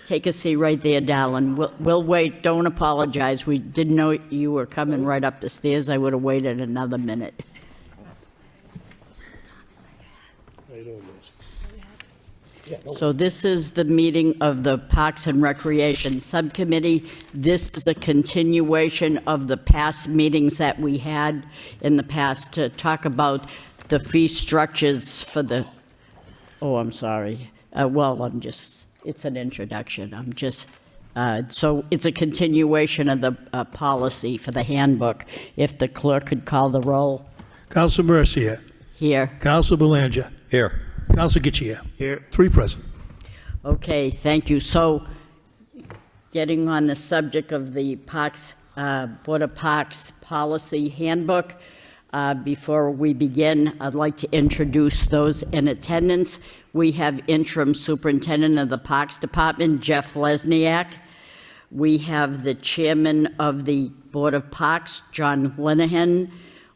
Take a seat right there, darling. We'll wait. Don't apologize. We didn't know you were coming right up the stairs. I would have waited another minute. So this is the meeting of the Parks and Recreation Subcommittee. This is a continuation of the past meetings that we had in the past to talk about the fee structures for the, oh, I'm sorry. It's an introduction. So it's a continuation of the policy for the handbook. If the clerk could call the roll. Council Mercier. Here. Council Belanger. Here. Council Giccia. Here. 3 present. Okay, thank you. So getting on the subject of the Parks, Board of Parks Policy Handbook, before we begin, I'd like to introduce those in attendance. We have Interim Superintendent of the Parks Department, Jeff Lesniak. We have the Chairman of the Board of Parks, John Linehan.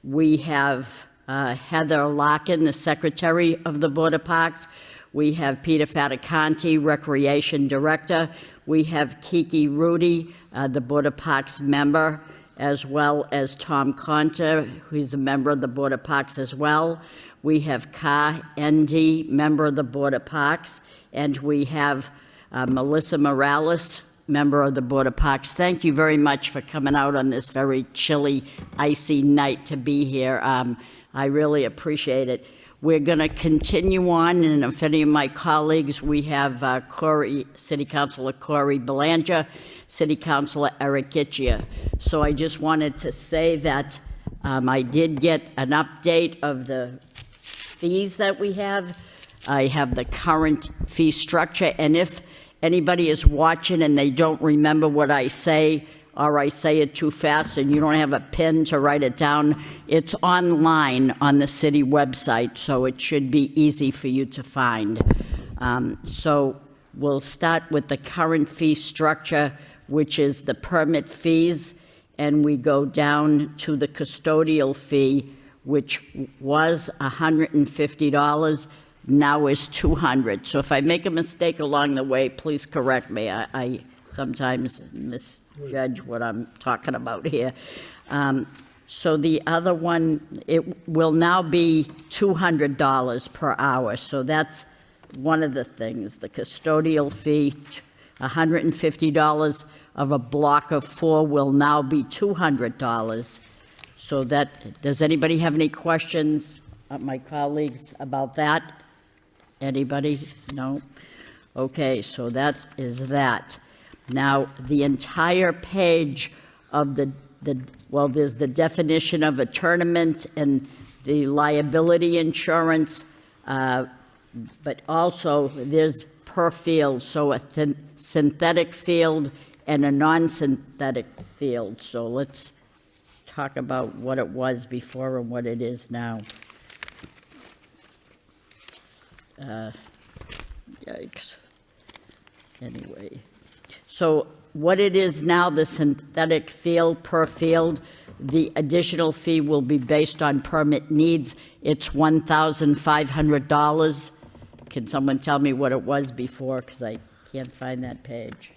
We have Heather Larkin, the Secretary of the Board of Parks. We have Peter Fatacanti, Recreation Director. We have Kiki Rudy, the Board of Parks member, as well as Tom Conter, who's a member of the Board of Parks as well. We have Ka ND, member of the Board of Parks, and we have Melissa Morales, member of the Board of Parks. Thank you very much for coming out on this very chilly, icy night to be here. I really appreciate it. We're going to continue on, and if any of my colleagues, we have City Councilor Corey Belanger, City Councilor Eric Giccia. So I just wanted to say that I did get an update of the fees that we have. I have the current fee structure, and if anybody is watching and they don't remember what I say, or I say it too fast and you don't have a pen to write it down, it's online on the city website, so it should be easy for you to find. So we'll start with the current fee structure, which is the permit fees, and we go down to the custodial fee, which was $150, now is $200. So if I make a mistake along the way, please correct me. I sometimes misjudge what I'm talking about here. So the other one, it will now be $200 per hour. So that's one of the things. The custodial fee, $150 of a block of 4 will now be $200. So that, does anybody have any questions, my colleagues, about that? Anybody? No? Okay, so that is that. Now, the entire page of there's the definition of a tournament and the liability insurance, but also there's per field, so a synthetic field and a non-synthetic field. So let's talk about what it was before and what it is now. Yikes. Anyway. So what it is now, the synthetic field per field, the additional fee will be based on permit needs. It's $1,500. Can someone tell me what it was before? Because I can't find that page.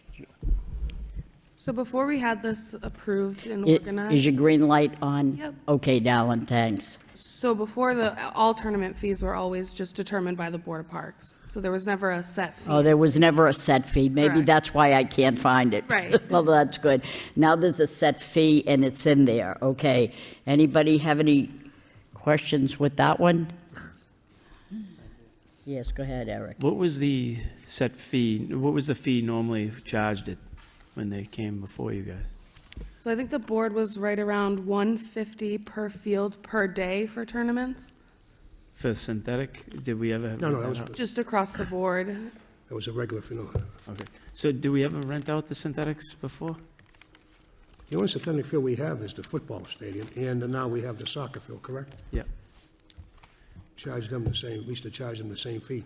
So before we had this approved and organized. Is your green light on? Yep. Okay, Dallin, thanks. So before, all tournament fees were always just determined by the Board of Parks. So there was never a set fee. Oh, there was never a set fee. Maybe Correct. That's why I can't find it. Right. Well, that's good. Now there's a set fee and it's in there. Okay. Anybody have any questions with that one? Yes, go ahead, Eric. What was the set fee? What was the fee normally charged at when they came before you guys? So I think the board was right around $150 per field per day for tournaments, For synthetic? Did we ever? No, that was, just across the board. that was a regular phenomenon. Okay. So do we ever rent out the synthetics before? The only synthetic field we have is the football stadium, and now we have the soccer field, correct? Yeah. Charge them the same, we used to charge them the same fee,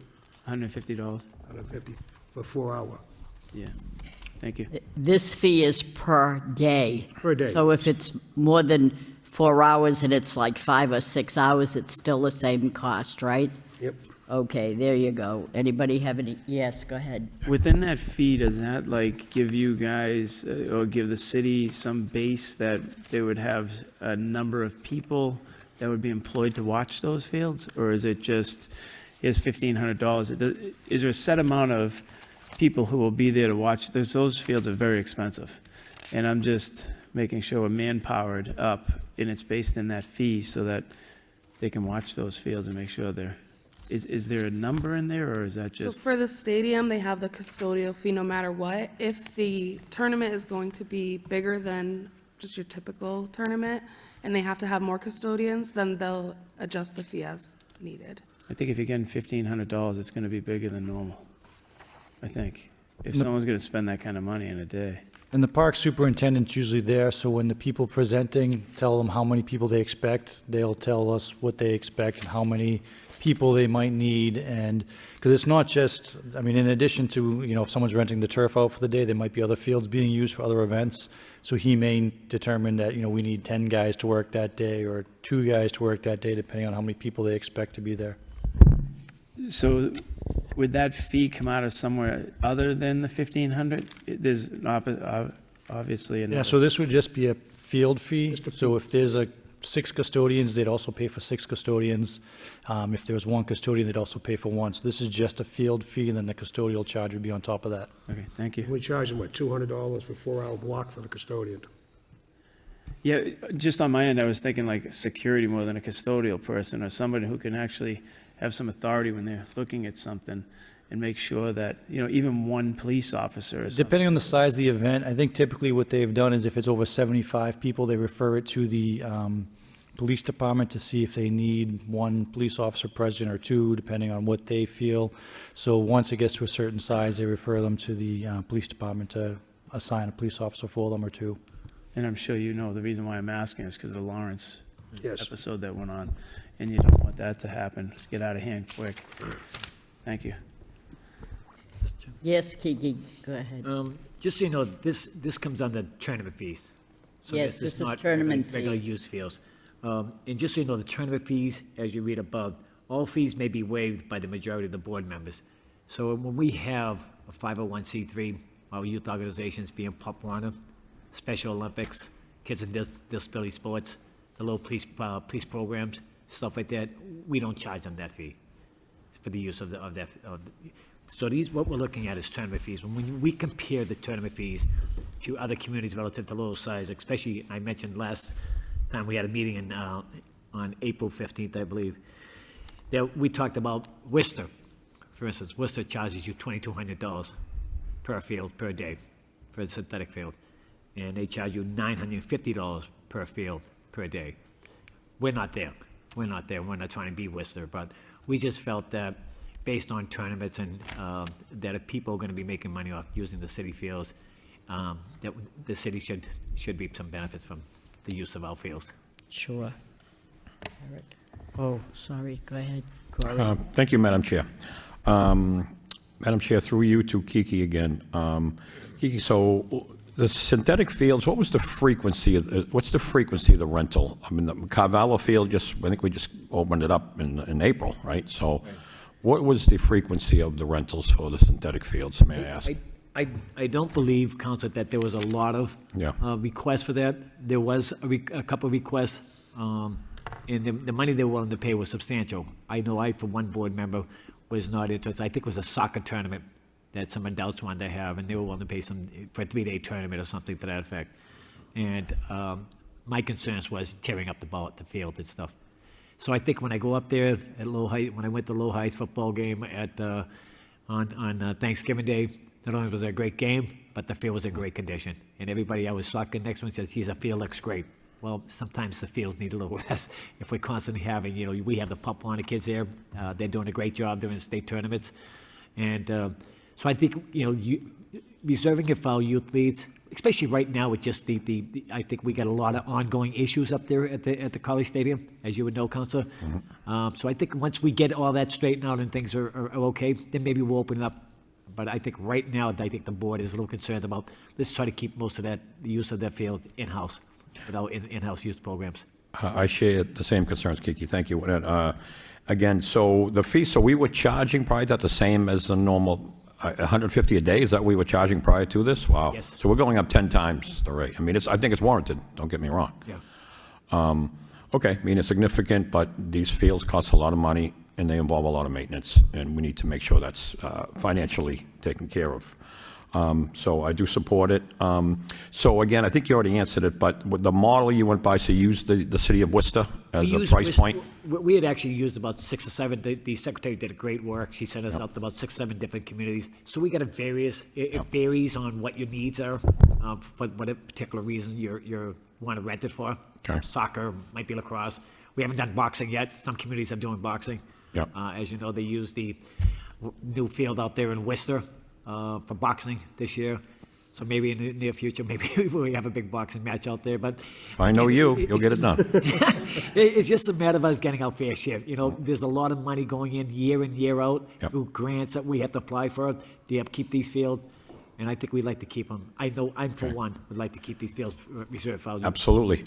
$150? $150 for 4 hour. Yeah. Thank you. This fee is per day. Per day. So if it's more than 4 hours and it's like 5 or 6 hours, it's still the same cost, right? Yep. Okay, there you go. Anybody have any, yes, go ahead. Within that fee, does that like give you guys, or give the city some base that they would have a number of people that would be employed to watch those fields? Or is it just, here's $1,500? Is there a set amount of people who will be there to watch? Those fields are very expensive. And I'm just making sure we're manpowered up and it's based in that fee so that they can watch those fields and make sure they're, is there a number in there, or is that So just? for the stadium, they have the custodial fee no matter what. If the tournament is going to be bigger than just your typical tournament, and they have to have more custodians, then they'll adjust the fee as needed. I think if you're getting $1,500, it's gonna be bigger than normal. I think, if someone's gonna spend that kind of money in a day. And the park superintendent's usually there, so when the people presenting tell them how many people they expect, they'll tell us what they expect and how many people they might need. And, because it's not just, I mean, in addition to, if someone's renting the turf out for the day, there might be other fields being used for other events. So he may determine that, we need 10 guys to work that day or 2 guys to work that day, depending on how many people they expect to be there. So would that fee come out of somewhere other than the 1,500? There's obviously Yeah, another. so this would just be a field fee. So if there's 6 custodians, they'd also pay for 6 custodians. If there was 1 custodian, they'd also pay for 1. So this is just a field fee, and then the custodial charge would be on top of that. Okay, thank you. We charge them, what, $200 for a 4-hour block for the custodian? Yeah, just on my end, I was thinking like security more than a custodial person, or somebody who can actually have some authority when they're looking at something and make sure that, even one police officer or something. Depending on the size of the event, I think typically what they've done is if it's over 75 people, they refer it to the police department to see if they need 1 police officer present or 2, depending on what they feel. So once it gets to a certain size, they refer them to the police department to assign a police officer for them or 2. And I'm sure the reason why I'm asking is because of the Lawrence Yes. episode that went on, and you don't want that to happen, get out of hand quick. Thank you. Yes, Kiki, go ahead. Just so you know, this comes under tournament fees. So Yes, this is not tournament regular fees. use fees. And just so you know, the tournament fees, as you read above, all fees may be waived by the majority of the board members. So when we have a 501c3, our youth organizations being Pop Warner, Special Olympics, Kids and Disability Sports, the little police programs, stuff like that, we don't charge them that fee for the use of that. So what we're looking at is tournament fees. When we compare the tournament fees to other communities relative to Lowell size, especially, I mentioned last time we had a meeting on April 15th, I believe, that we talked about Worcester. For instance, Worcester charges you $2,200 per field per day for a synthetic field, and they charge you $950 per field per day. We're not there. We're not trying to be Worcester, but we just felt that based on tournaments and that if people are going to be making money off using the city fields, that the city should reap some benefits from the use of our fields. Sure. Eric. Oh, sorry, go ahead. Corey. Thank you, Madam Chair. Madam Chair, through you to Kiki again. Kiki, so the synthetic fields, what's the frequency of the rental? I mean, the Carvalho Field, I think we just opened it up in April, right? So what was the frequency of the rentals for the synthetic fields, may I ask? I don't believe, Council, that there was a lot of requests for that. There was a couple of requests, and the money they were willing to pay was substantial. I know for one board member, was not interested. I think it was a soccer tournament that some adults wanted to have, and they were willing to pay for a 3-day tournament or something to that effect. And my concerns was tearing up the field and stuff. So I think when I go up there at Lowell Heights, when I went to Lowell Heights football game on Thanksgiving Day, not only was it a great game, but the field was in great condition. And everybody I was talking next one says, geez, the field looks great. Well, sometimes the fields need a little rest. If we're constantly having, we have the Pop Warner kids there. They're doing a great job during state tournaments. And so I think, reserving it for our youth leagues, especially right now with just I think we got a lot of ongoing issues up there at the College Stadium, as you would know, Councilor. Mm-hmm. So I think once we get all that straightened out and things are okay, then maybe we'll open it up. But I think right now, I think the board is a little concerned about, let's try to keep most of the use of that field in-house, without in-house youth programs. I share the same concerns, Kiki. Thank you. Again, so the fee, so we were charging prior to that the same as the normal, 150 a day? Is that what we were charging prior to this? Wow. Yes. So we're going up 10 times the rate. I mean, I think it's warranted, don't get me wrong. Yeah. Okay, I mean, it's significant, but these fields cost a lot of money, and they involve a lot of maintenance, and we need to make sure that's financially taken care of. So I do support it. So again, I think you already answered it, but with the model you went by, so you used the city of Worcester as We a used price Wis- point? We had actually used about 6 or 7. The secretary did a great work. She sent us out to about 6, 7 different communities. So we got it varies on what your needs are, for what a particular reason you want to rent it for. Some Okay. soccer, might be lacrosse. We haven't done boxing yet. Some communities are doing boxing. Yep. As you know, they use the new field out there in Worcester for boxing this year. So maybe in the near future, maybe we have a big boxing match out there, but. If I know you, you'll get it done. It's just a matter of us getting our fair share. You know, there's a lot of money going in year out Yep. through grants that we have to apply for to upkeep these fields. And I think we'd like to keep them. I know I'm for one, would like to keep these fields reserved for our youth. Absolutely.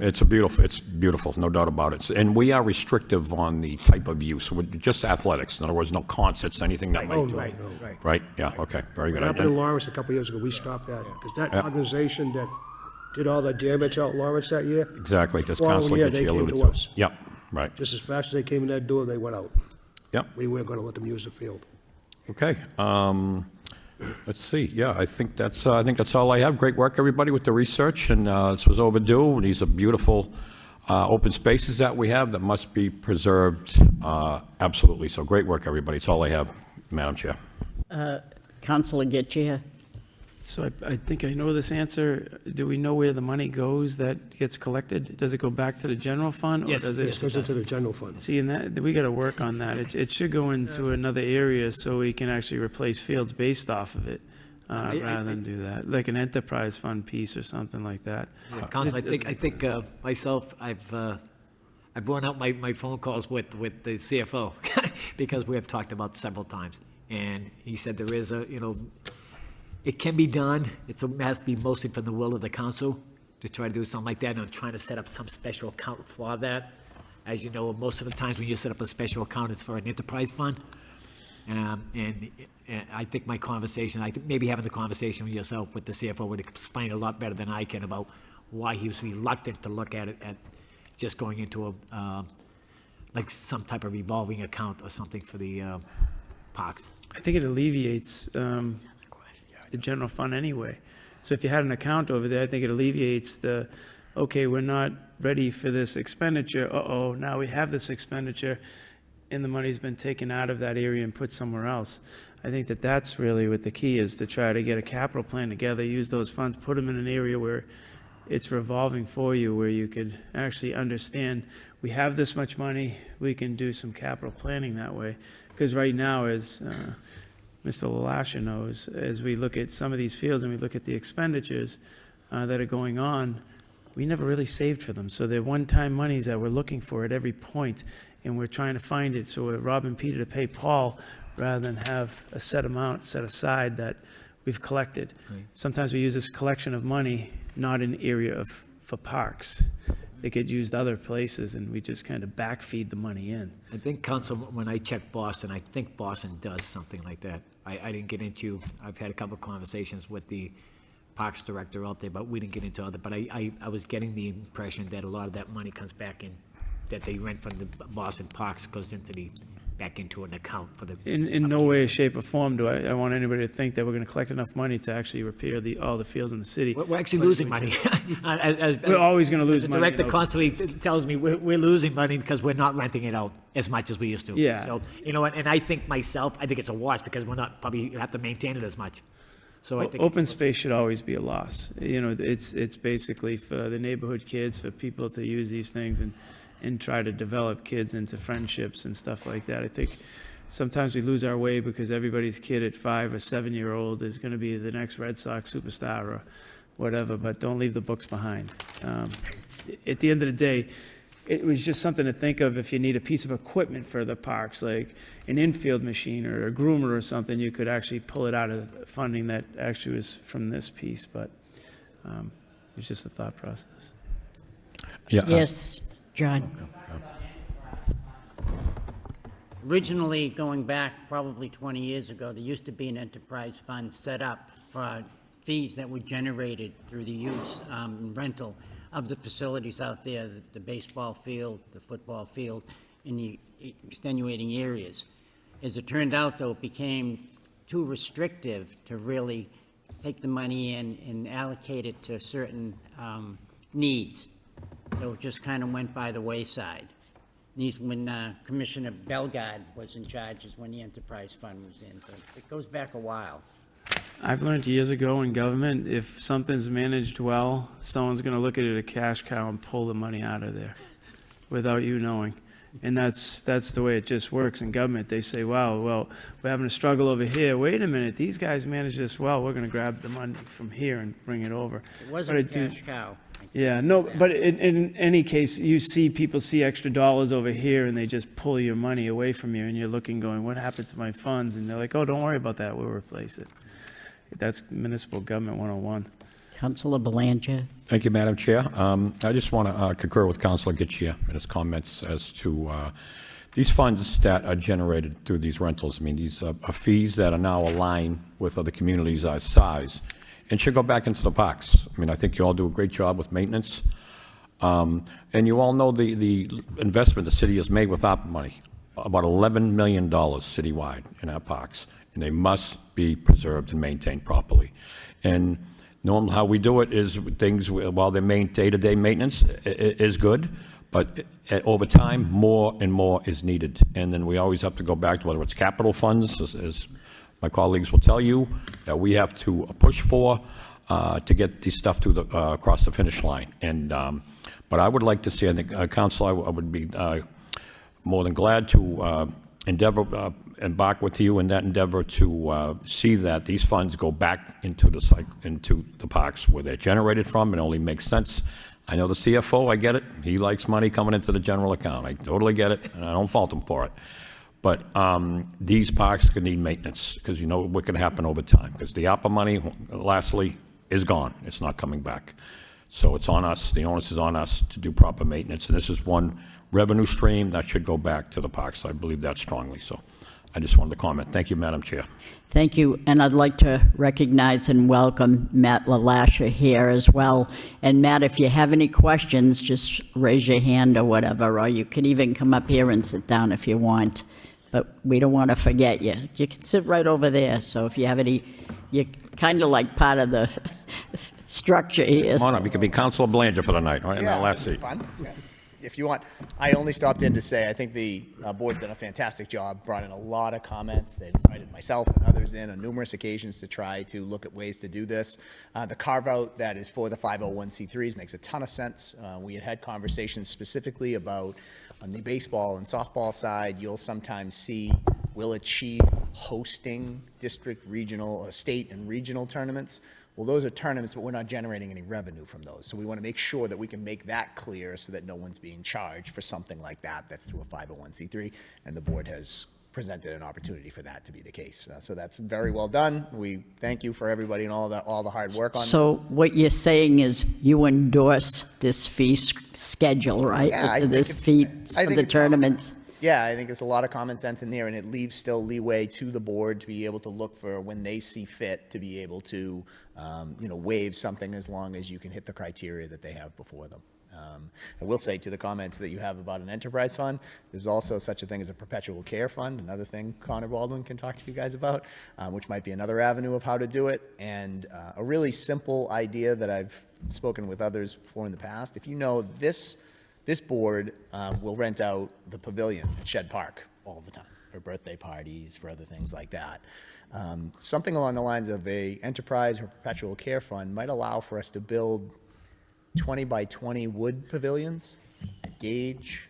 It's beautiful, no doubt about it. And we are restrictive on the type of use, just athletics. In other words, no concerts, anything that might Oh, do. no, Right, no. right. Right? Yeah, okay, very good. What happened in Lawrence a couple years ago, we stopped that, because that organization that did all the damage out in Lawrence that year, Exactly, as Following Councilor year, Gitche they came alluded to to. us. Yep, right, just as fast as they came in that door, they went out. yep, We weren't gonna let them use the field. okay. Let's see, yeah, I think that's all I have. Great work, everybody, with the research, and this was overdue. And these are beautiful open spaces that we have that must be preserved, absolutely. So great work, everybody. It's all I have, Madam Chair. Councilor Getchia? So I think I know this answer. Do we know where the money goes that gets collected? Does it go back to the general fund? Yes, Or does yes. it, Goes into the general fund. see, and that, we got to work on that. It should go into another area so we can actually replace fields based off of it, rather than do that, like an enterprise fund piece or something like that. Council, I It think doesn't make myself, I've blown out my phone calls with the CFO because we have talked about several times. And he said there is it can be done. It has to be mostly from the will of the council to try to do something like that. And I'm trying to set up some special account for that. As you know, most of the times when you set up a special account, it's for an enterprise fund. And I think my conversation, I think maybe having the conversation with yourself, with the CFO, would explain a lot better than I can about why he was reluctant to look at it at just going into like some type of revolving account or something for the parks. I think it alleviates the general fund anyway. So if you had an account over there, I think it alleviates okay, we're not ready for this expenditure. Uh-oh, now we have this expenditure, and the money's been taken out of that area and put somewhere else. I think that's really what the key is, to try to get a capital plan together, use those funds, put them in an area where it's revolving for you, where you could actually understand, we have this much money, we can do some capital planning that way. Because right now, as Mr. LaLasha knows, as we look at some of these fields and we look at the expenditures that are going on, we never really saved for them. So they're one-time monies that we're looking for at every point, and we're trying to find it. So we're robbing Peter to pay Paul, rather than have a set amount set aside that we've collected. Right. Sometimes we use this collection of money, not in area for parks. They get used other places, and we just kind of backfeed the money in. I think, Council, when I checked Boston, I think Boston does something like that. I didn't get into, I've had a couple of conversations with the Parks Director out there, but we didn't get into other, but I was getting the impression that a lot of that money comes back in, that they rent from the Boston Parks goes back into an account for the. In no way, shape, or form do I want anybody to think that we're going to collect enough money to actually repair all the fields in the city. We're actually losing money. We're always going to lose The money. director constantly tells me we're losing money because we're not renting it out as much as we used to. Yeah. So, and I think myself, I think it's a wash because we're not probably have to maintain it as much. So I think. Open space should always be a loss. It's basically for the neighborhood kids, for people to use these things and try to develop kids into friendships and stuff like that. I think sometimes we lose our way because everybody's kid at 5 or 7-year-old is going to be the next Red Sox superstar or whatever, but don't leave the books behind. At the end of the day, it was just something to think of if you need a piece of equipment for the parks, like an infield machine or a groomer or something, you could actually pull it out of funding that actually was from this piece, but it's just a thought process. Yeah. Yes, John? Originally, going back probably 20 years ago, there used to be an enterprise fund set up for fees that were generated through the use and rental of the facilities out there, the baseball field, the football field, in the extenuating areas. As it turned out, though, it became too restrictive to really take the money in and allocate it to certain needs. So it just kind of went by the wayside. When Commissioner Bellegarde was in charge is when the enterprise fund was in, so it goes back a while. I've learned years ago in government, if something's managed well, someone's going to look at it a cash cow and pull the money out of there without you knowing. And that's the way it just works in government. They say, wow, well, we're having a struggle over here. Wait a minute, these guys manage this well. We're going to grab the money from here and bring it over. It wasn't a cash cow. Yeah, no, but in any case, people see extra dollars over here and they just pull your money away from you and you're looking going, what happened to my funds? And they're like, oh, don't worry about that. We'll replace it. That's municipal government 101. Councilor Belanger? Thank you, Madam Chair. I just want to concur with Councilor Getchia in his comments as to these funds that are generated through these rentals. I mean, these are fees that are now aligned with other communities our size and should go back into the parks. I mean, I think you all do a great job with maintenance. And you all know the investment the city has made with ARPA money, about $11 million citywide in our parks, and they must be preserved and maintained properly. And normally how we do it is things, while they day-to-day maintenance is good, but over time, more and more is needed. And then we always have to go back to whether it's capital funds, as my colleagues will tell you, that we have to push for to get these stuff to across the finish line. And but I would like to see, I think, Council, I would be more than glad to embark with you in that endeavor to see that these funds go back into the parks where they're generated from. It only makes sense. I know the CFO, I get it. He likes money coming into the general account. I totally get it, and I don't fault him for it. But these parks can need maintenance because you know what can happen over time. Because the ARPA money, lastly, is gone. It's not coming back. So it's on us. The onus is on us to do proper maintenance. And this is one revenue stream that should go back to the parks. I believe that strongly. So I just wanted to comment. Thank you, Madam Chair. Thank you, and I'd like to recognize and welcome Matt LaLasha here as well. And Matt, if you have any questions, just raise your hand or whatever, or you can even come up here and sit down if you want. But we don't want to forget you. You can sit right over there, so if you have any, you're kind of like part of the structure here. Come on up. You can be Councilor Belanger for the night, right, in that last seat. Fun. Yeah. If you want, I only stopped in to say I think the board's done a fantastic job, brought in a lot of comments. They've invited myself and others in on numerous occasions to try to look at ways to do this. The carve-out that is for the 501c3s makes a ton of sense. We had conversations specifically about on the baseball and softball side, you'll sometimes see will achieve hosting district, regional, state, and regional tournaments. Well, those are tournaments, but we're not generating any revenue from those. So we want to make sure that we can make that clear so that no one's being charged for something like that that's through a 501c3, and the board has presented an opportunity for that to be the case. So that's very well done. We thank you for everybody and all the hard work on So this. what you're saying is you endorse this fee schedule, right? Yeah, I think This it's- fee I for think the it's tournaments? Yeah, I think there's a lot of common sense in there, and it leaves still leeway to the board to be able to look for when they see fit to be able to, waive something as long as you can hit the criteria that they have before them. I will say to the comments that you have about an enterprise fund, there's also such a thing as a perpetual care fund, another thing Connor Baldwin can talk to you guys about, which might be another avenue of how to do it. And a really simple idea that I've spoken with others before in the past, if you know this board will rent out the pavilion at Shed Park all the time for birthday parties, for other things like that. Something along the lines of a enterprise or perpetual care fund might allow for us to build 20 by 20 wood pavilions at Gage,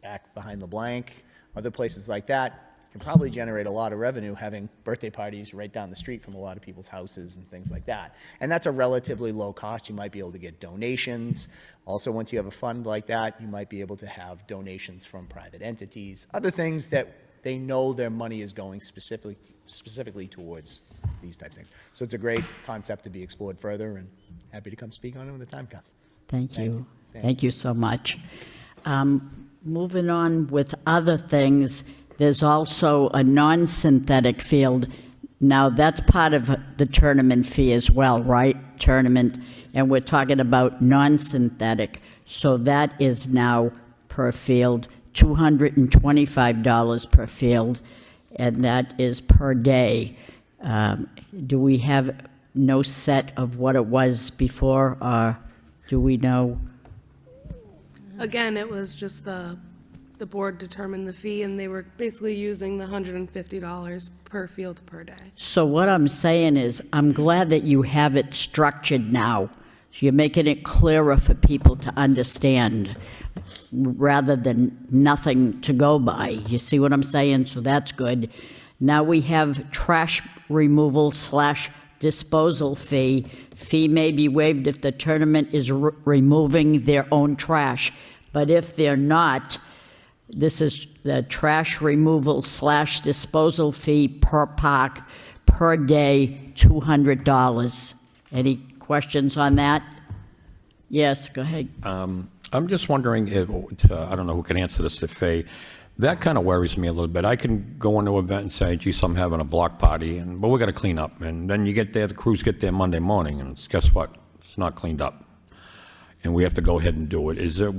back behind the blank, other places like that. Can probably generate a lot of revenue having birthday parties right down the street from a lot of people's houses and things like that. And that's a relatively low cost. You might be able to get donations. Also, once you have a fund like that, you might be able to have donations from private entities, other things that they know their money is going specifically towards these types of things. So it's a great concept to be explored further, and happy to come speak on it when the time comes. Thank you. Thank you so much. Moving on with other things, there's also a non-synthetic field. Now, that's part of the tournament fee as well, right? Tournament, and we're talking about non-synthetic. So that is now per field, $225 per field, and that is per day. Do we have no set of what it was before, or do we know? Again, it was just the board determined the fee, and they were basically using the $150 per field per day. So what I'm saying is, I'm glad that you have it structured now. So you're making it clearer for people to understand, rather than nothing to go by. You see what I'm saying? So that's good. Now we have trash removal / disposal fee. Fee may be waived if the tournament is removing their own trash. But if they're not, this is the trash removal / disposal fee per park, per day, $200. Any questions on that? Yes, go ahead. I'm just wondering if, I don't know who can answer this, if that kind of worries me a little bit. I can go into an event and say, geez, I'm having a block party, but we got to clean up. And then you get there, the crews get there Monday morning, and guess what? It's not cleaned up. And we have to go ahead and do it. Is there,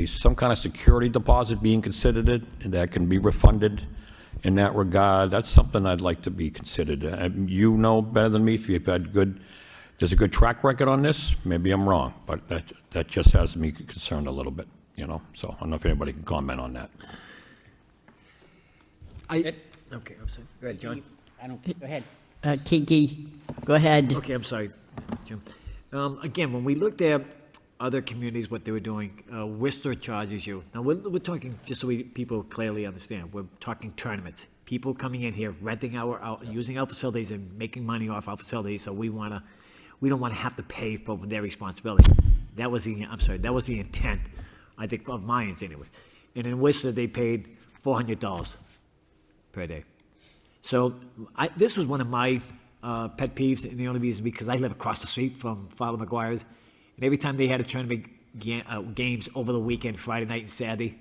some kind of security deposit being considered that can be refunded in that regard? That's something I'd like to be considered. You know better than me if you've had there's a good track record on this. Maybe I'm wrong, but that just has me concerned a little bit, So I don't know if anybody can comment on that. Okay, I'm sorry. Go ahead, John. Go ahead. Kiki, go ahead. Okay, I'm sorry, Jim. Again, when we looked at other communities, what they were doing, Worcester charges you. Now, we're talking, just so people clearly understand, we're talking tournaments. People coming in here, renting using our facilities and making money off our facilities, so we don't want to have to pay for their responsibilities. That was the intent, I think, of Mayans anyway. And in Worcester, they paid $400 per day. So this was one of my pet peeves, and the only reason because I live across the street from Father McGuire's, and every time they had a tournament games over the weekend, Friday night and Saturday,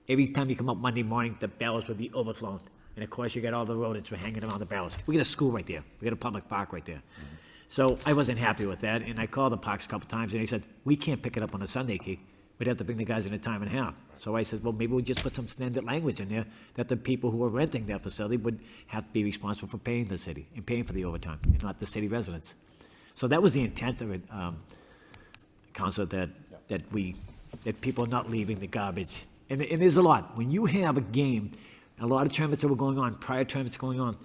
every time you come up Monday morning, the barrels would be overflowing. And of course, you got all the rodents were hanging around the barrels. We got a school right there. We got a public park right there. So I wasn't happy with that, and I called the parks a couple times, and they said, we can't pick it up on a Sunday, Keith. We'd have to bring the guys in a time and a half. So I said, well, maybe we just put some standard language in there that the people who are renting that facility would have to be responsible for paying the city and paying for the overtime, and not the city residents. So that was the intent of it, Council, that people are not leaving the garbage. And there's a lot. When you have a game, a lot of tournaments that were going on, prior tournaments going on,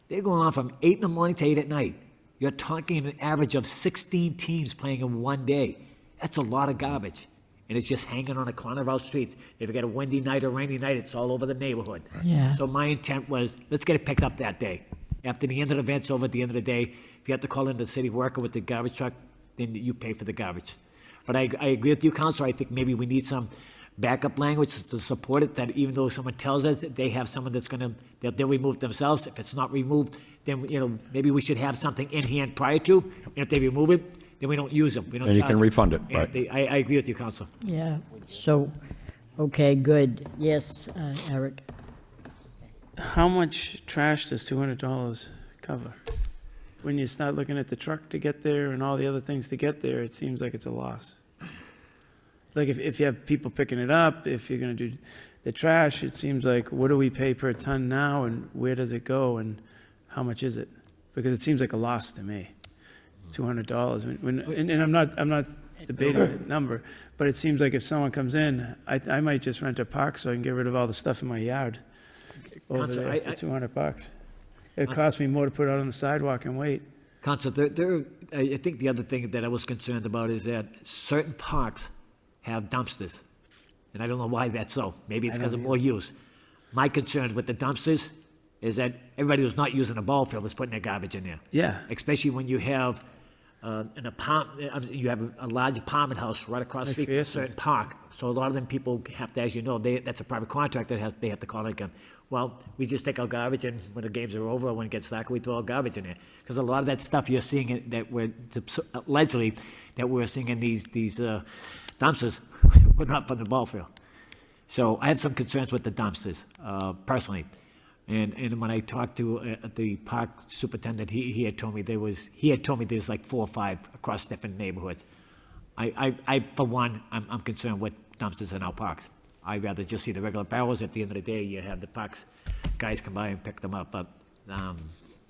they're going on from 8 in the morning to 8 at night. You're talking an average of 16 teams playing in one day. That's a lot of garbage. And it's just hanging on the corner of our streets. If you got a windy night or rainy night, it's all over the neighborhood. Yeah. So my intent was, let's get it picked up that day. After the end of the event's over, at the end of the day, if you have to call in the city worker with the garbage truck, then you pay for the garbage. But I agree with you, Councilor. I think maybe we need some backup language to support it, that even though someone tells us that they have someone that they'll remove themselves, if it's not removed, then, maybe we should have something in hand prior to, and if they remove it, then we don't use them. We don't And you charge can them. refund it, And right. I agree with you, Councilor. Yeah, so, okay, good. Yes, Eric? How much trash does $200 cover? When you start looking at the truck to get there and all the other things to get there, it seems like it's a loss. Like if you have people picking it up, if you're gonna do the trash, it seems like, what do we pay per ton now, and where does it go, and how much is it? Because it seems like a loss to me, $200. And I'm not debating the number, but it seems like if someone comes in, I might just rent a park so I can get rid of all the stuff in my yard over Counselor, there for $200. It costs me more to put it out on the sidewalk and wait. Councilor, I think the other thing that I was concerned about is that certain parks have dumpsters. And I don't know why that's so. Maybe it's because of more use. My concern with the dumpsters is that everybody who's not using a ball field is putting their garbage in there. Yeah. Especially when you have an apartment, you have a large apartment house right across the street from a Fairfields. certain park. So a lot of them people have to, as you know, that's a private contract that they have to call it again. Well, we just take our garbage, and when the games are over, when it gets dark, we throw our garbage in there. Because a lot of that stuff you're seeing that we're allegedly that we're seeing in these dumpsters, we're not from the ball field. So I have some concerns with the dumpsters, personally. And when I talked to the park superintendent, he had told me there's like 4 or 5 across different neighborhoods. I for one, I'm concerned with dumpsters in our parks. I'd rather just see the regular barrels. At the end of the day, you have the parks guys come by and pick them up, but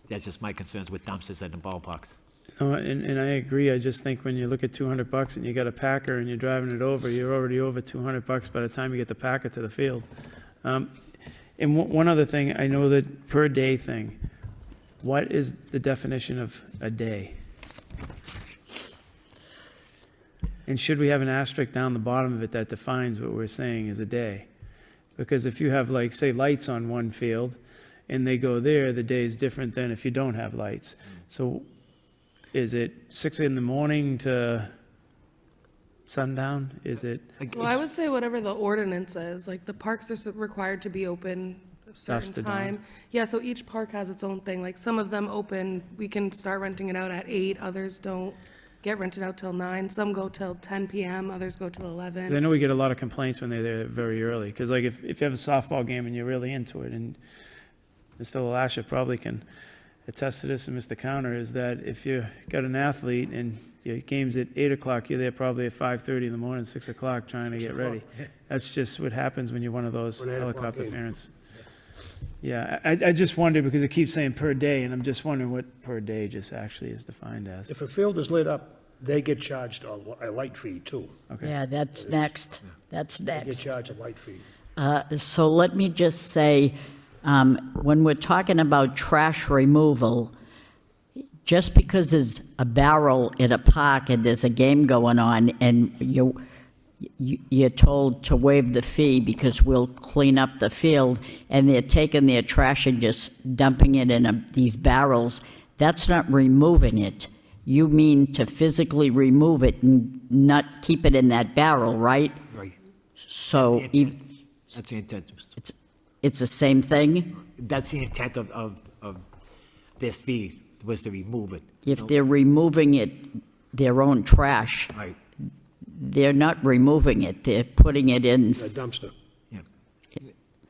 that's just my concerns with dumpsters in the ballparks. No, and I agree. I just think when you look at $200 and you got a packer and you're driving it over, you're already over $200 by the time you get the packer to the field. And one other thing, I know that per day thing, what is the definition of a day? And should we have an asterisk down the bottom of it that defines what we're saying is a day? Because if you have, like, say, lights on one field and they go there, the day is different than if you don't have lights. So is it 6 in the morning to sundown? Is it? Well, I would say whatever the ordinance is, like the parks are required to be open a Dusk certain to dawn. time. Yeah, so each park has its own thing. Like some of them open, we can start renting it out at 8, others don't get rented out till 9. Some go till 10 PM, others go till 'Cause I 11. know we get a lot of complaints when they're there very early. Because like if you have a softball game and you're really into it, and Mr. LaLasha probably can attest to this, and Mr. Counter, is that if you got an athlete and your game's at 8 o'clock, you're there probably at 5:30 in the morning, 6 o'clock, trying to get ready. That's just what happens when you're one of those Or an 8 o'clock helicopter game. parents. Yeah, I just wonder, because it keeps saying per day, and I'm just wondering what per day just actually is defined as. If a field is lit up, they get charged a light fee too. Okay. Yeah, that's next. That's They get next. charged a light fee. So let me just say, when we're talking about trash removal, just because there's a barrel in a park and there's a game going on, and you're told to waive the fee because we'll clean up the field, and they're taking their trash and just dumping it in these barrels, that's not removing it. You mean to physically remove it and not keep it in that barrel, right? Right. So That's the intent. That's the intent. it's the same thing? That's the intent of this fee, was to remove it. If they're removing it, their own trash, Right, they're not removing it, they're putting it in. A dumpster. yeah.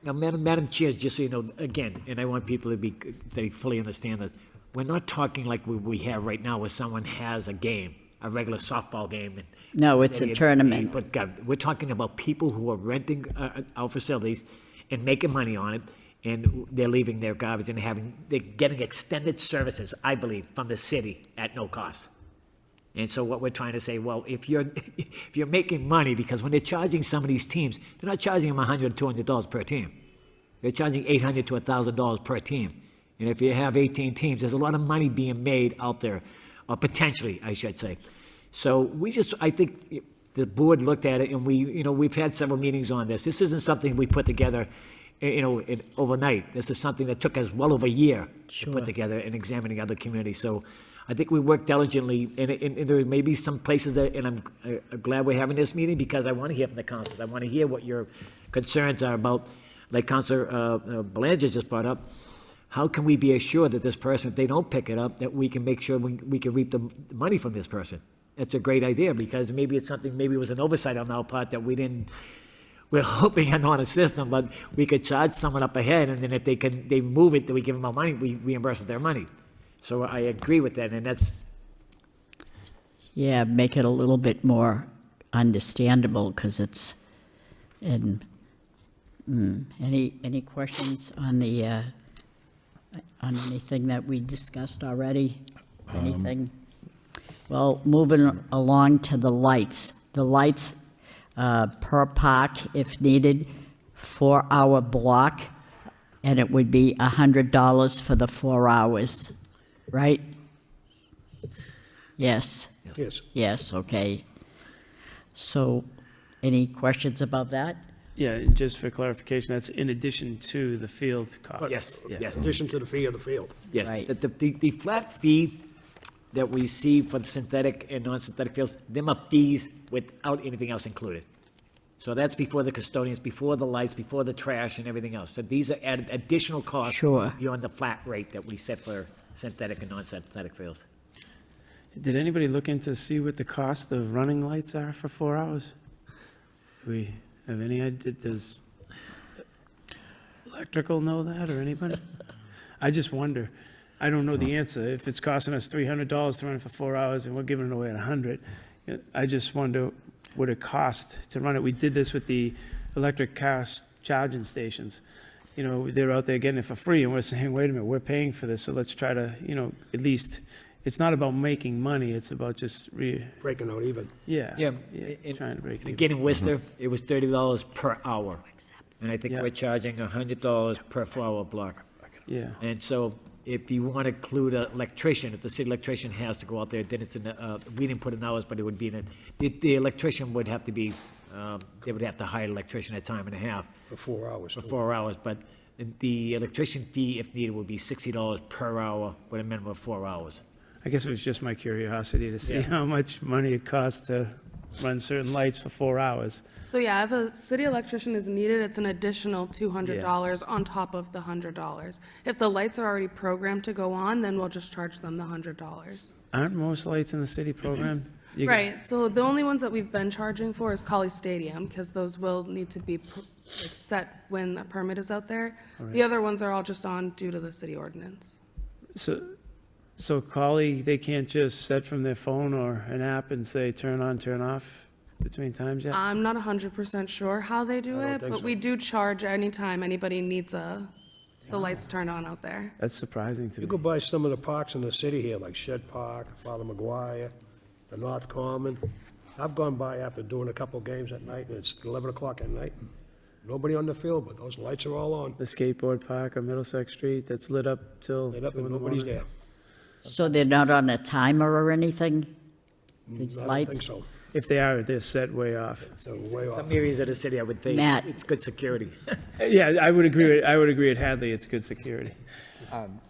Now, Madam Chair, just so you know, again, and I want people to they fully understand this, we're not talking like we have right now where someone has a game, a regular softball game. And No, it's a tournament. But God, we're talking about people who are renting our facilities and making money on it, and they're leaving their garbage and they're getting extended services, I believe, from the city at no cost. And so what we're trying to say, well, if you're making money, because when they're charging some of these teams, they're not charging them $100 to $200 per team. They're charging $800 to $1,000 per team. And if you have 18 teams, there's a lot of money being made out there, or potentially, I should say. So I think the board looked at it, and we've had several meetings on this. This isn't something we put together, overnight. This is something that took us well over a year to put together and examining other communities. So I think we worked diligently, and there may be some places that, and I'm glad we're having this meeting, because I want to hear from the councilors. I want to hear what your concerns are about, like Councilor Belanger just brought up. How can we be assured that this person, if they don't pick it up, that we can make sure we can reap the money from this person? It's a great idea, because maybe it's something, maybe it was an oversight on our part that we're hoping on a system, but we could charge someone up ahead, and then if they move it, then we give them our money, we reimburse with their money. So I agree with that, and that's. Yeah, make it a little bit more understandable, because it's, any questions on on anything that we discussed already? Anything? Well, moving along to the lights. The lights per park, if needed, 4-hour block, and it would be $100 for the 4 hours, right? Yes. Yes. Yes, okay. So, any questions about that? Yeah, and just for clarification, that's in addition to the field cost. Yes, yes. In addition to the fee of the field. Yes, Right. the flat fee that we see for the synthetic and non-synthetic fields, them are fees without anything else included. So that's before the custodians, before the lights, before the trash and everything else. So these are added additional costs. Sure. Beyond the flat rate that we set for synthetic and non-synthetic fields. Did anybody look into see what the cost of running lights are for 4 hours? Have any idea, does electrical know that, or anybody? I just wonder. I don't know the answer. If it's costing us $300 to run it for 4 hours and we're giving it away at 100, I just wonder what it cost to run it. We did this with the electric car charging stations. You know, they're out there getting it for free, and we're saying, wait a minute, we're paying for this, so let's try to, you know, at least, it's not about making money, it's about just, Breaking out even. yeah. Yeah, Trying to break it even. Again, in Worcester, it was $30 per hour. And I think Yeah. we're charging $100 per 4-hour block. Yeah. And so if you want to include an electrician, if the city electrician has to go out there, then it's in the, we didn't put in hours, but it would be in the electrician would have to be, they would have to hire an electrician at time and a half For 4 hours, for too. 4 hours, but the electrician fee, if needed, would be $60 per hour with a minimum of 4 hours. I guess it was just my curiosity to see Yeah. how much money it costs to run certain lights for 4 hours. So yeah, if a city electrician is needed, it's an additional $200 on top of the $100. If the lights are already programmed to go on, then we'll just charge them the $100. Aren't most lights in the city program? You get- Right, so the only ones that we've been charging for is Colley Stadium, because those will need to be set when a permit is out there. The other ones are all just on due to the city ordinance. So Colley, they can't just set from their phone or an app and say, turn on, turn off between times yet? I'm not 100% sure how they do I don't it, think but so. we do charge anytime anybody needs the lights turned on out there. That's surprising to You me. go by some of the parks in the city here, like Shed Park, Father McGuire, the North Common. I've gone by after doing a couple games at night, and it's 11 o'clock at night. Nobody on the field, but those lights are all on. The skateboard park on Middlesex Street that's lit up till Lit up 2 in and the nobody's morning. there. So they're not on a timer or anything? These I don't lights? think so. If they are, they're set way off. So way off. Some areas of the city, I would think, Matt. it's good security. Yeah, I would agree at Hadley, it's good security.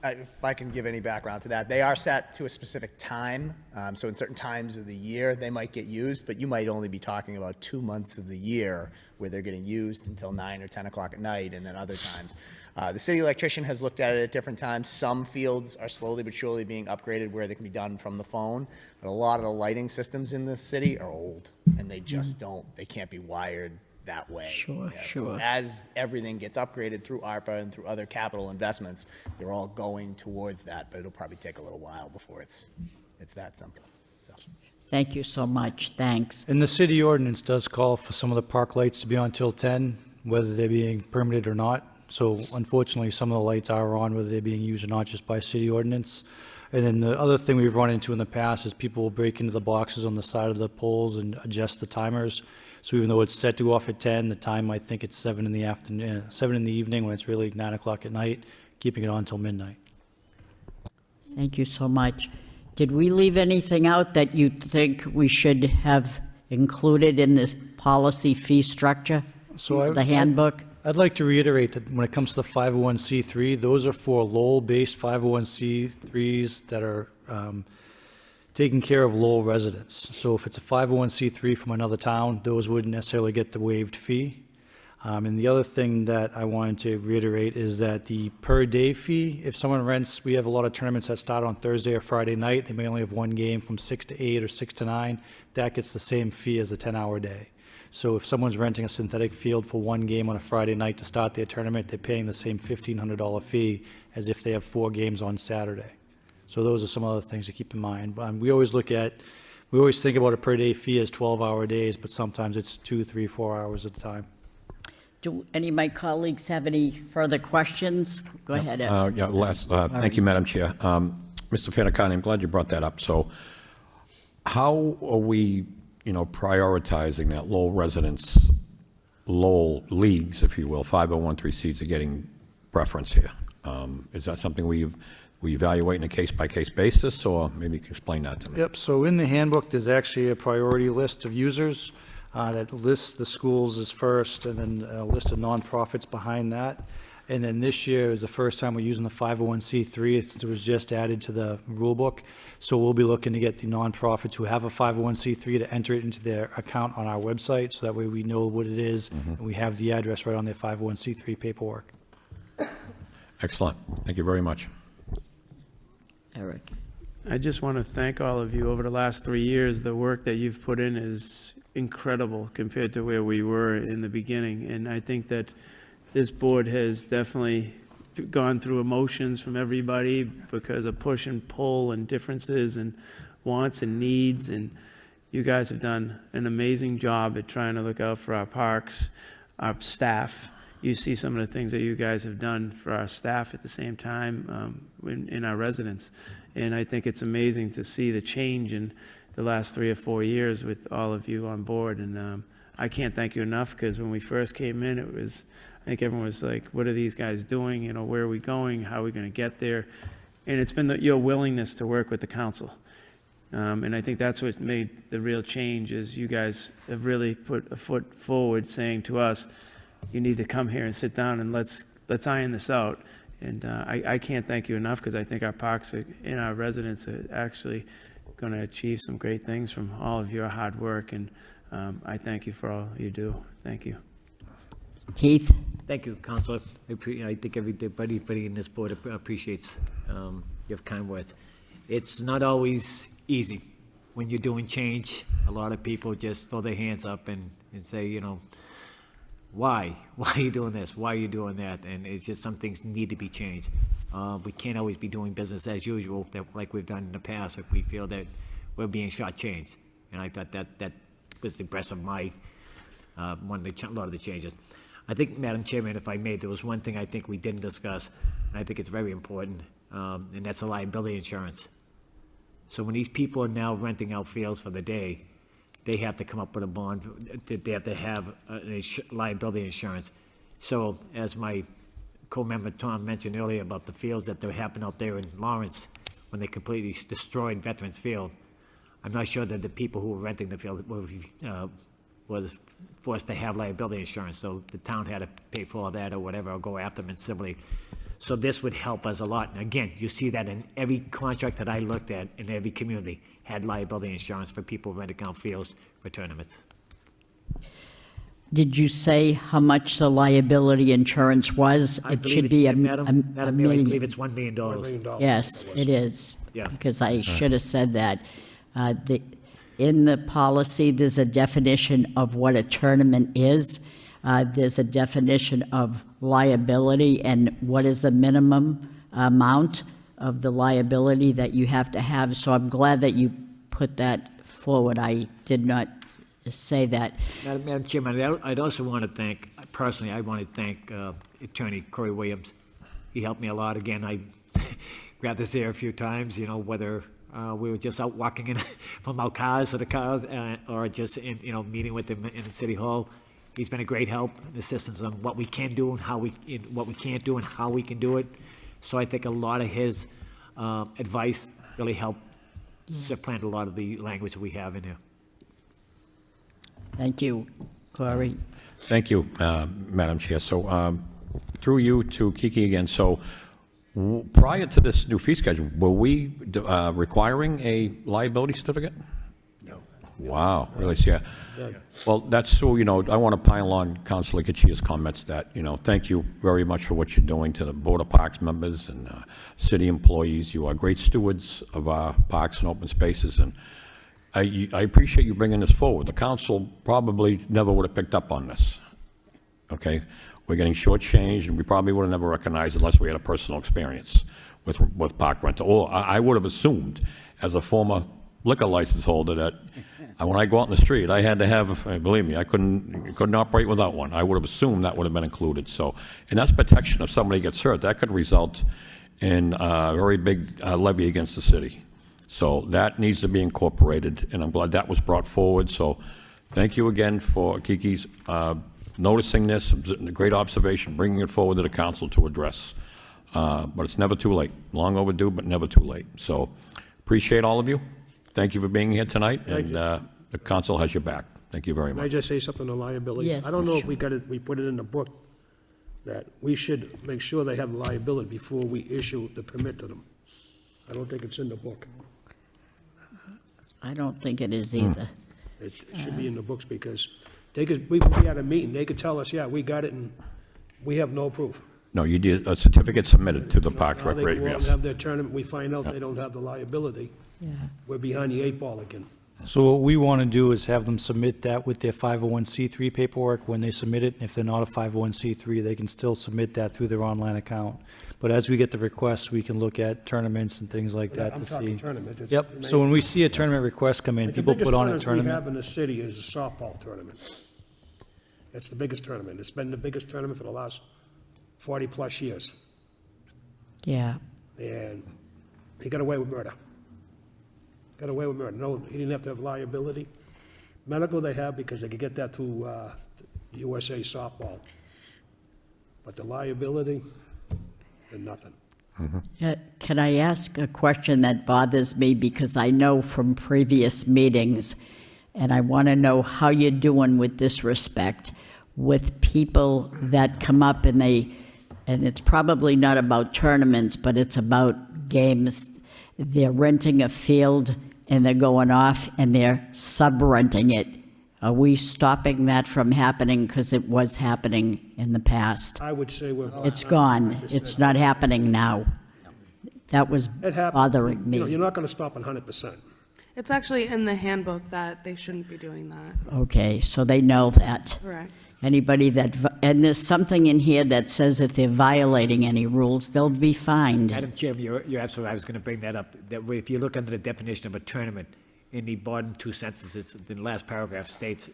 If I can give any background to that, they are set to a specific time. So in certain times of the year, they might get used, but you might only be talking about 2 months of the year where they're getting used until 9 or 10 o'clock at night, and then other times. The city electrician has looked at it at different times. Some fields are slowly but surely being upgraded where they can be done from the phone, but a lot of the lighting systems in this city are old, and they just they can't be wired that way. Sure, So sure. as everything gets upgraded through ARPA and through other capital investments, they're all going towards that, but it'll probably take a little while before it's that simple. So. Thank you so much, thanks. And the city ordinance does call for some of the park lights to be on till 10, whether they're being permitted or not. So unfortunately, some of the lights are on, whether they're being used or not, just by city ordinance. And then the other thing we've run into in the past is people will break into the boxes on the side of the poles and adjust the timers. So even though it's set to go off at 10, the time, I think it's 7 in the afternoon, 7 in the evening, when it's really 9 o'clock at night, keeping it on till midnight. Thank you so much. Did we leave anything out that you think we should have included in this policy fee structure? So The handbook? I'd like to reiterate that when it comes to the 501c3, those are for Lowell-based 501c3s that are taking care of Lowell residents. So if it's a 501c3 from another town, those wouldn't necessarily get the waived fee. And the other thing that I wanted to reiterate is that the per-day fee, if someone rents, we have a lot of tournaments that start on Thursday or Friday night. They may only have one game from 6 to 8 or 6 to 9. That gets the same fee as the 10-hour day. So if someone's renting a synthetic field for one game on a Friday night to start their tournament, they're paying the same $1,500 fee as if they have 4 games on Saturday. So those are some other things to keep in mind. But we always think about a per-day fee as 12-hour days, but sometimes it's 2, 3, 4 hours at a time. Do any of my colleagues have any further questions? Go ahead, Ed. Thank you, Madam Chair. Mr. Fanacani, I'm glad you brought that up. So how are we, prioritizing that Lowell residents, Lowell leagues, if you will, 501(c)(3)s are getting preference here? Is that something we evaluate on a case-by-case basis, or maybe you can explain that to me? Yep, so in the handbook, there's actually a priority list of users that lists the schools as first, and then a list of nonprofits behind that. And then this year is the first time we're using the 501c3. It was just added to the rule book. So we'll be looking to get the nonprofits who have a 501c3 to enter it into their account on our website, so that way we know what it is, and we have the address right on their 501c3 paperwork. Excellent. Thank you very much. Eric. I just want to thank all of you over the last 3 years. The work that you've put in is incredible compared to where we were in the beginning. And I think that this board has definitely gone through emotions from everybody because of push and pull and differences and wants and needs. And you guys have done an amazing job at trying to look out for our parks, our staff. You see some of the things that you guys have done for our staff at the same time in our residents. And I think it's amazing to see the change in the last 3 or 4 years with all of you on board. And I can't thank you enough, because when we first came in, I think everyone was like, what are these guys doing? You know, where are we going? How are we going to get there? And it's been your willingness to work with the council. And I think that's what made the real change, is you guys have really put a foot forward saying to us, you need to come here and sit down and let's iron this out. And I can't thank you enough, because I think our parks and our residents are actually going to achieve some great things from all of your hard work. And I thank you for all you do. Thank you. Keith? Thank you, Counselor. I think everybody in this board appreciates your kind words. It's not always easy when you're doing change. A lot of people just throw their hands up and say, you know, why are you doing this? Why are you doing that? And it's just some things need to be changed. We can't always be doing business as usual, like we've done in the past, if we feel that we're being shortchanged. And I thought that was the breast of my, a lot of the changes. I think, Madam Chairman, if I may, there was one thing I think we didn't discuss, and I think it's very important, and that's the liability insurance. So when these people are now renting out fields for the day, they have to come up with a bond, they have to have liability insurance. So as my co-member Tom mentioned earlier about the fields that happened out there in Lawrence, when they completely destroyed Veterans Field, I'm not sure that the people who were renting the field was forced to have liability insurance, so the town had to pay for all that or whatever, or go after them civilly. So this would help us a lot. And again, you see that in every contract that I looked at in every community had liability insurance for people renting out fields for tournaments. Did you say how much the liability insurance was? I It believe should it's- be a Madam Mayor, I million. believe it's $1 million. $1 million. Yes, it is. Yeah. Because I should have said that. In the policy, there's a definition of what a tournament is. There's a definition of liability and what is the minimum amount of the liability that you have to have. So I'm glad that you put that forward. I did not say that. Madam Chairman, I'd also want to thank, personally, I want to thank Attorney Corey Williams. He helped me a lot. Again, I grabbed his ear a few times, you know, whether we were just out walking in from our cars to the cars, or just in, you know, meeting with him in City Hall. He's been a great help and assistance on what we can do and what we can't do and how we can do it. So I think a lot of his advice really helped supplant a lot of the language that we have in here. Thank you, Corey. Thank you, Madam Chair. So through you to Kiki again, so prior to this new fee schedule, were we requiring a liability certificate? No. Wow, really, yeah. Well, that's so, you know, I want to pile on Councilor Kachia's comments that, you know, thank you very much for what you're doing to the Board of Parks members and city employees. You are great stewards of our parks and open spaces, and I appreciate you bringing this forward. The council probably never would have picked up on this, okay? We're getting shortchanged, and we probably would have never recognized it unless we had a personal experience with park rental. Or I would have assumed, as a former liquor license holder, that when I go out in the street, I had to have, believe me, I couldn't operate without one. I would have assumed that would have been included. So, and that's protection. If somebody gets hurt, that could result in a very big levy against the city. So that needs to be incorporated, and I'm glad that was brought forward. So thank you again for Kiki's noticing this, great observation, bringing it forward to the council to address. But it's never too late. Long overdue, but never too late. So appreciate all of you. Thank you for being here tonight, and the council has your back. Thank you very Can I much. just say something on liability? Yes. I don't know if we put it in the book, that we should make sure they have liability before we issue the permit to them. I don't think it's in the book. I don't think it is either. It should be in the books, because we could be at a meeting, they could tell us, yeah, we got it, and we have no proof. No, you did a certificate submitted to the Parks Now they go Recreation, out and yes. have their tournament, we find out they don't have the liability. We're behind the 8 ball again. So what we want to do is have them submit that with their 501c3 paperwork when they submit it. If they're not a 501c3, they can still submit that through their online account. But as we get the requests, we can look at tournaments and things like that I'm to see. talking tournament. It's- Yep, so when we see a tournament request come in, The people biggest put on a we tournament. have in the city is a softball tournament. That's the biggest tournament. It's been the biggest tournament for the last 40-plus years. Yeah. And he got away with murder. Got away with murder. No, he didn't have to have liability. Medical they have because they could get that through USA softball. But the liability, and nothing. Can I ask a question that bothers me, because I know from previous meetings, and I want to know how you're doing with this respect, with people that come up and it's probably not about tournaments, but it's about games. They're renting a field and they're going off and they're sub-renting it. Are we stopping that from happening? Because it was happening in the past. I would say we're. It's gone. It's not happening now. That was It happens. bothering You know, me. you're not gonna stop 100%. It's actually in the handbook that they shouldn't be doing that. Okay, so they know that. Correct. Anybody and there's something in here that says if they're violating any rules, they'll be fined. Madam Chairman, you're absolutely right. I was going to bring that up. That way, if you look under the definition of a tournament, in the bottom two sentences, the last paragraph states,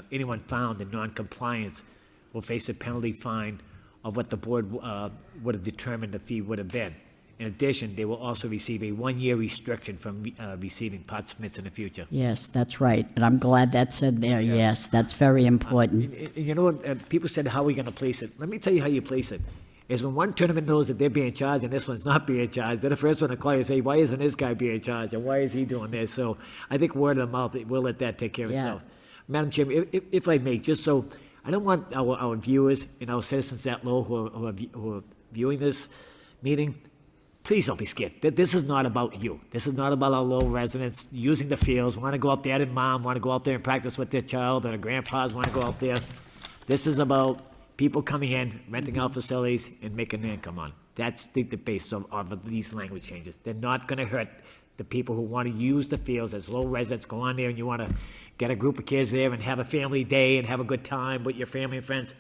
anyone found in non-compliance will face a penalty fine of what the board would have determined the fee would have been. In addition, they will also receive a one-year restriction from receiving pot permits in the future. Yes, that's right, and I'm glad that's in there, yes, that's very important. You know what, people said, how are we going to place it? Let me tell you how you place it. Is when one tournament knows that they're being charged and this one's not being charged, they're the first one to call you and say, why isn't this guy being charged, and why is he doing this? So I think word of mouth, we'll let that take care of Yeah. itself. Madam Chairman, if I may, just so, I don't want our viewers and our citizens at Lowell who are viewing this meeting, please don't be scared. This is not about you. This is not about our Lowell residents using the fields, want to go out there, and mom want to go out there and practice with their child, or the grandpas want to go out there. This is about people coming in, renting out facilities, and making an income on. That's the basis of these language changes. They're not going to hurt the people who want to use the fields as Lowell residents. Go on there and you want to get a group of kids there and have a family day and have a good time with your family and friends.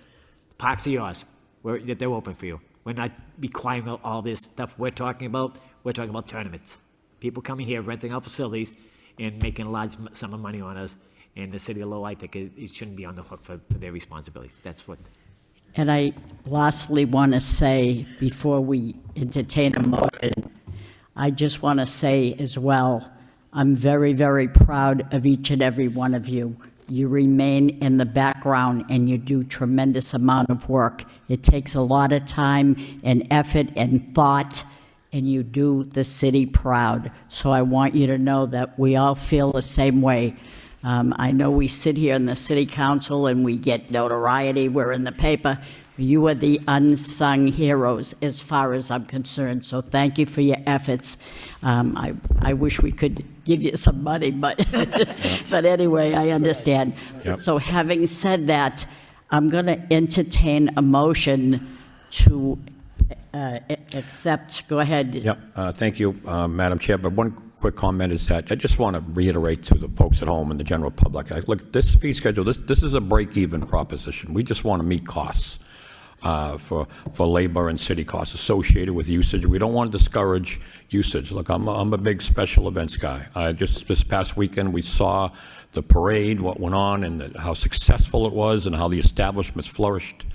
Parks are yours. They're open for you. We're not requiring all this stuff we're talking about. We're talking about tournaments. People coming here, renting out facilities, and making a large sum of money on us. And the city of Lowell, I think, it shouldn't be on the hook for their responsibilities. That's what. And I lastly want to say, before we entertain a motion, I just want to say as well, I'm very, very proud of each and every one of you. You remain in the background and you do tremendous amount of work. It takes a lot of time and effort and thought, and you do the city proud. So I want you to know that we all feel the same way. I know we sit here in the city council and we get notoriety, we're in the paper. You are the unsung heroes as far as I'm concerned, so thank you for your efforts. I wish we could give you some money, but, but anyway, I understand. Yep. So having said that, I'm going to entertain a motion to accept, go ahead. Yep, thank you, Madam Chair, but one quick comment is that I just want to reiterate to the folks at home and the general public, look, this fee schedule, this is a break-even proposition. We just want to meet costs for labor and city costs associated with usage. We don't want to discourage usage. Look, I'm a big special events guy. Just this past weekend, we saw the parade, what went on, and how successful it was, and how the establishments flourished.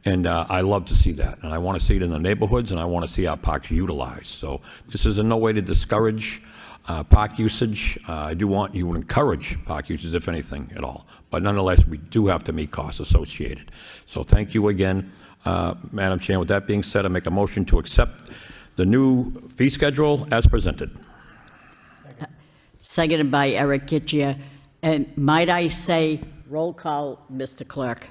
And I love to see that. And I want to see it in the neighborhoods, and I want to see our parks utilized. So this is in no way to discourage park usage. I do want you to encourage park usage, if anything at all. But nonetheless, we do have to meet costs associated. So thank you again, Madam Chair. With that being said, I make a motion to accept the new fee schedule as presented. Seconded by Eric Kitchia. And might I say, roll call, Mr. Clerk?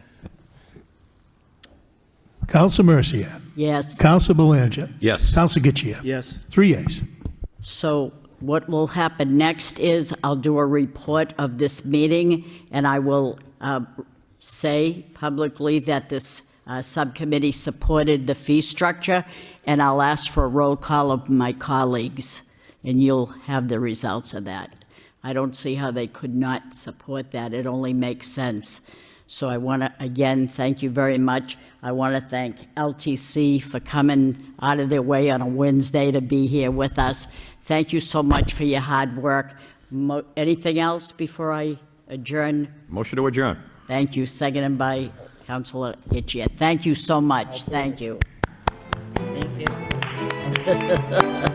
Counsel Mercia. Yes. Counsel Belanger. Yes. Counsel Getchia. Yes. 3 yeas. So what will happen next is I'll do a report of this meeting, and I will say publicly that this Subcommittee supported the fee structure, and I'll ask for a roll call of my colleagues, and you'll have the results of that. I don't see how they could not support that. It only makes sense. So I want to, again, thank you very much. I want to thank LTC for coming out of their way on a Wednesday to be here with us. Thank you so much for your hard work. Anything else before I adjourn? Motion to adjourn. Thank you, seconded by Councilor Hitchett. Thank you so much. Thank you. Thank you.